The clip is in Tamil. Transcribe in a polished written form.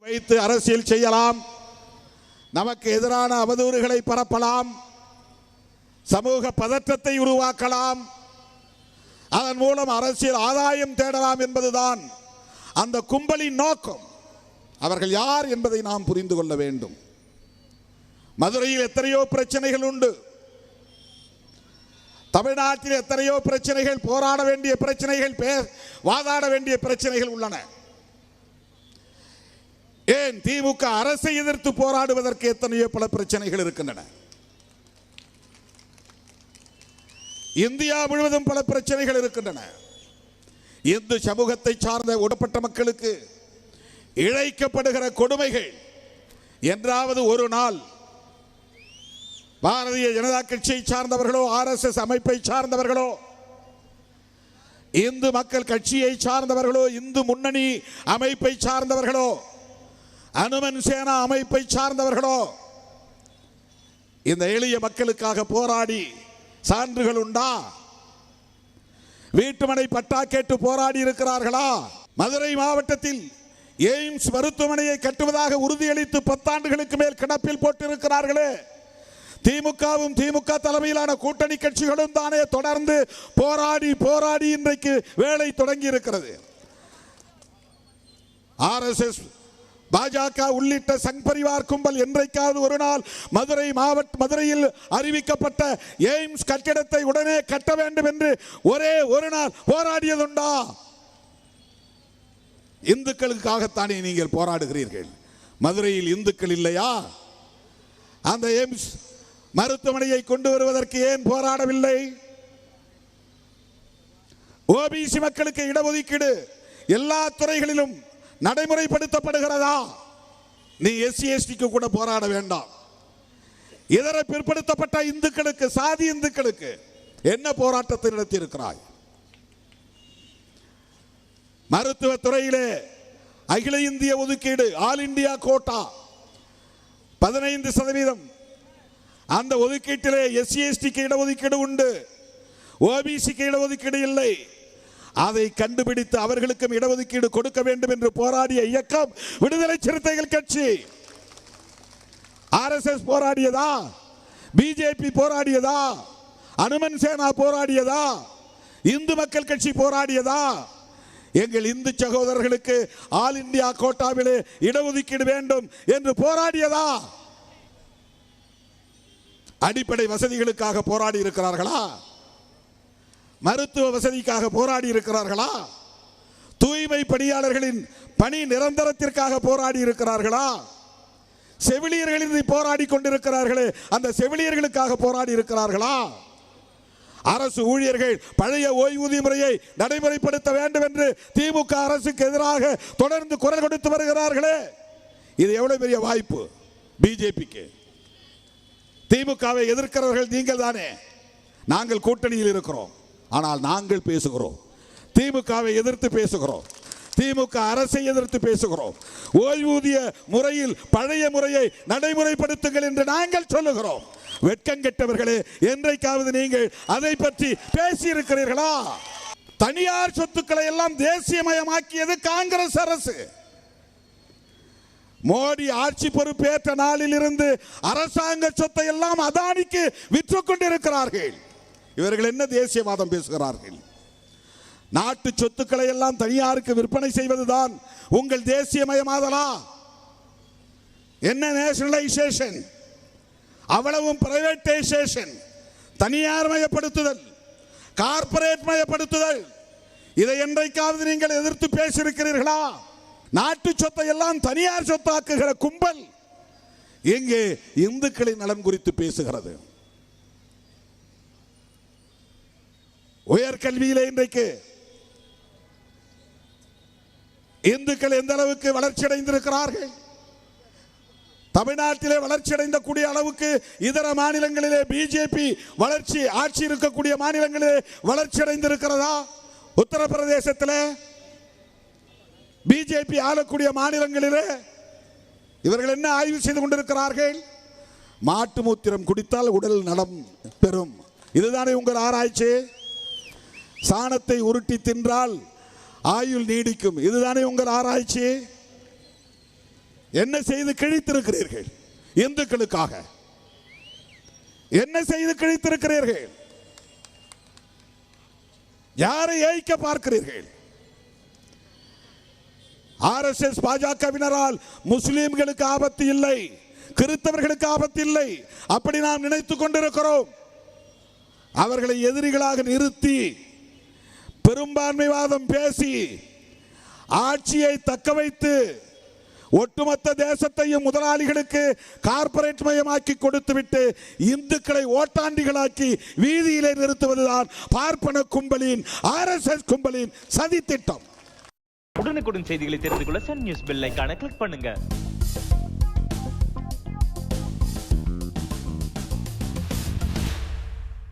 வைத்து அரசியல் செய்யலாம், நமக்கு எதிரான அவதூறுகளை பரப்பலாம், சமூக பதற்றத்தை உருவாக்கலாம், அதன் மூலம் அரசியல் ஆதாயம் தேடலாம் என்பதுதான் அந்த கும்பலின் நோக்கம். அவர்கள் யார் என்பதை நாம் புரிந்து கொள்ள வேண்டும். மதுரையில் எத்தனையோ பிரச்சனைகள் உண்டு, தமிழ்நாட்டில் எத்தனையோ பிரச்சனைகள், போராட வேண்டிய பிரச்சனைகள், வாதாட வேண்டிய பிரச்சனைகள் உள்ளன. ஏன் திமுக அரசை எதிர்த்து போராடுவதற்கு எத்தனையோ பல பிரச்சனைகள் இருக்கின்றன. இந்தியா முழுவதும் பல பிரச்சனைகள் இருக்கின்றன. இந்து சமூகத்தை சார்ந்த ஒடுக்கப்பட்ட மக்களுக்கு இழைக்கப்படுகிற கொடுமைகள் என்றாவது ஒரு நாள் பாரதிய ஜனதா கட்சியை சார்ந்தவர்களோ, RSS அமைப்பை சார்ந்தவர்களோ, இந்து மக்கள் கட்சியை சார்ந்தவர்களோ, இந்து முன்னணி அமைப்பை சார்ந்தவர்களோ, அனுமன் சேனா அமைப்பை சார்ந்தவர்களோ இந்த எளிய மக்களுக்காக போராடி சான்றுகள் உண்டா? வீட்டுமனை பட்டா கேட்டு போராடி இருக்கிறார்களா? மதுரை மாவட்டத்தில் எய்ம்ஸ் மருத்துவமனையை கட்டுவதாக உறுதியளித்து 10 ஆண்டுகளுக்கு மேல் கிடப்பில் போட்டிருக்கிறார்களே. திமுகவும் திமுக தலைமையிலான கூட்டணி கட்சிகளும் தானே தொடர்ந்து போராடி போராடி இன்றைக்கு வேலை தொடங்கி இருக்கிறது. RSS, பாஜக உள்ளிட்ட சங் பரிவார் கும்பல் என்றைக்காவது ஒரு நாள் மதுரையில் அறிவிக்கப்பட்ட எய்ம்ஸ் கட்டிடத்தை உடனே கட்ட வேண்டும் என்று ஒரே ஒரு நாள் போராடியதுண்டா? இந்துக்களுக்காகத்தானே நீங்கள் போராடுகிறீர்கள். மதுரையில் இந்துக்கள் இல்லையா? அந்த எய்ம்ஸ் மருத்துவமனையை கொண்டு வருவதற்கு ஏன் போராடவில்லை? OBC மக்களுக்கு இடஒதுக்கீடு எல்லா துறைகளிலும் நடைமுறைப்படுத்தப்படுகிறதா? நீ SC STக்கு கூட போராட வேண்டாம். இதர பிற்படுத்தப்பட்ட இந்துக்களுக்கு, சாதி இந்துக்களுக்கு என்ன போராட்டத்தை நடத்தி இருக்கிறாய்? மருத்துவ துறையிலே அகில இந்திய ஒதுக்கீடு, ஆல் இந்தியா கோட்டா 15%. அந்த ஒதுக்கீட்டிலே SC STக்கு இடஒதுக்கீடு உண்டு, OBCக்கு இடஒதுக்கீடு இல்லை. அதை கண்டுபிடித்து அவர்களுக்கும் இடஒதுக்கீடு கொடுக்க வேண்டும் என்று போராடிய இயக்கம் விடுதலை சிறுத்தைகள் கட்சி. RSS போராடியதா? BJP போராடியதா? அனுமன் சேனா போராடியதா? இந்து மக்கள் கட்சி போராடியதா? எங்கள் இந்து சகோதரர்களுக்கு ஆல் இந்தியா கோட்டாவிலே இடஒதுக்கீடு வேண்டும் என்று போராடியதா? அடிப்படை வசதிகளுக்காக போராடி இருக்கிறார்களா? மருத்துவ வசதிக்காக போராடி இருக்கிறார்களா? தூய்மை பணியாளர்களின் பணி நிரந்தரத்திற்காக போராடி இருக்கிறார்களா? செவிலியர்களின் போராடி கொண்டிருக்கிறார்களே, அந்த செவிலியர்களுக்காக போராடி இருக்கிறார்களா? அரசு ஊழியர்கள் பழைய ஓய்வூதிய முறையை நடைமுறைப்படுத்த வேண்டும் என்று திமுக அரசுக்கு எதிராக தொடர்ந்து குரல் கொடுத்து வருகிறார்களே. இது எவ்வளவு பெரிய வாய்ப்பு பிஜேபிக்கு. திமுகவை எதிர்க்கிறவர்கள் நீங்கள் தானே. நாங்கள் கூட்டணியில் இருக்கிறோம், ஆனால் நாங்கள் பேசுகிறோம். திமுகவை எதிர்த்து பேசுகிறோம், திமுக அரசை எதிர்த்து பேசுகிறோம். ஓய்வூதிய முறையில் பழைய முறையை நடைமுறைப்படுத்துங்கள் என்று நாங்கள் சொல்லுகிறோம். வெட்கங்கெட்டவர்களே, என்றைக்காவது நீங்கள் அதை பற்றி பேசி இருக்கிறீர்களா? தனியார் சொத்துக்களை எல்லாம் தேசியமயமாக்கியது காங்கிரஸ் அரசு. மோடி ஆட்சி பொறுப்பேற்ற நாளில் இருந்து அரசாங்க சொத்தை எல்லாம் அதானிக்கு விற்று கொண்டிருக்கிறார்கள். இவர்கள் என்ன தேசியவாதம் பேசுகிறார்கள்? நாட்டு சொத்துக்களை எல்லாம் தனியாருக்கு விற்பனை செய்வதுதான் உங்கள் தேசியமயமாதலா? என்ன நேஷனலைசேஷன், அவ்வளவும் பிரைவேட்டைசேஷன், தனியார் மயப்படுத்துதல், கார்ப்பரேட் மயப்படுத்துதல். இதை என்றைக்காவது நீங்கள் எதிர்த்து பேசியிருக்கிறீர்களா? நாட்டு சொத்தை எல்லாம் தனியார் சொத்தாக்குகிற கும்பல் எங்கே இந்துக்களின் நலன் குறித்து பேசுகிறது? உயர்கல்வியிலே இன்றைக்கு இந்துக்கள் எந்த அளவுக்கு வளர்ச்சி அடைந்திருக்கிறார்கள்? தமிழ்நாட்டிலே வளர்ச்சி அடைந்த கூடிய அளவுக்கு இதர மாநிலங்களிலே பிஜேபி வளர்ச்சி ஆட்சி இருக்கக்கூடிய மாநிலங்களிலே வளர்ச்சி அடைந்திருக்கிறதா? உத்தரப்பிரதேசத்திலே பிஜேபி ஆளக்கூடிய மாநிலங்களிலே இவர்கள் என்ன ஆய்வு செய்து கொண்டிருக்கிறார்கள்? மாட்டு மூத்திரம் குடித்தால் உடல் நலம் பெறும், இதுதானே உங்கள் ஆராய்ச்சி. சாணத்தை உருட்டி தின்றால் ஆயுள் நீடிக்கும், இதுதானே உங்கள் ஆராய்ச்சி. என்ன செய்து கிழித்திருக்கிறீர்கள்? இந்துக்களுக்காக என்ன செய்து கிழித்திருக்கிறீர்கள்? யாரை ஏய்க்க பார்க்கிறீர்கள்? RSS பாஜகவினரால் முஸ்லிம்களுக்கு ஆபத்து இல்லை, கிறிஸ்தவர்களுக்கு ஆபத்து இல்லை, அப்படி நாம் நினைத்துக் கொண்டிருக்கிறோம். அவர்களை எதிரிகளாக நிறுத்தி பெரும்பான்மைவாதம் பேசி ஆட்சியை தக்க வைத்து ஒட்டுமொத்த தேசத்தையும் முதலாளிகளுக்கு கார்ப்பரேட் மயமாக்கி கொடுத்துவிட்டு இந்துக்களை ஓட்டாண்டிகளாக்கி வீதியிலே நிறுத்துவதுதான் பார்ப்பன கும்பலின் RSS கும்பலின் சதி திட்டம். உடனுக்குடன் செய்திகளை தெரிந்து கொள்ள சன் நியூஸ் பெல் ஐகானை கிளிக் பண்ணுங்க.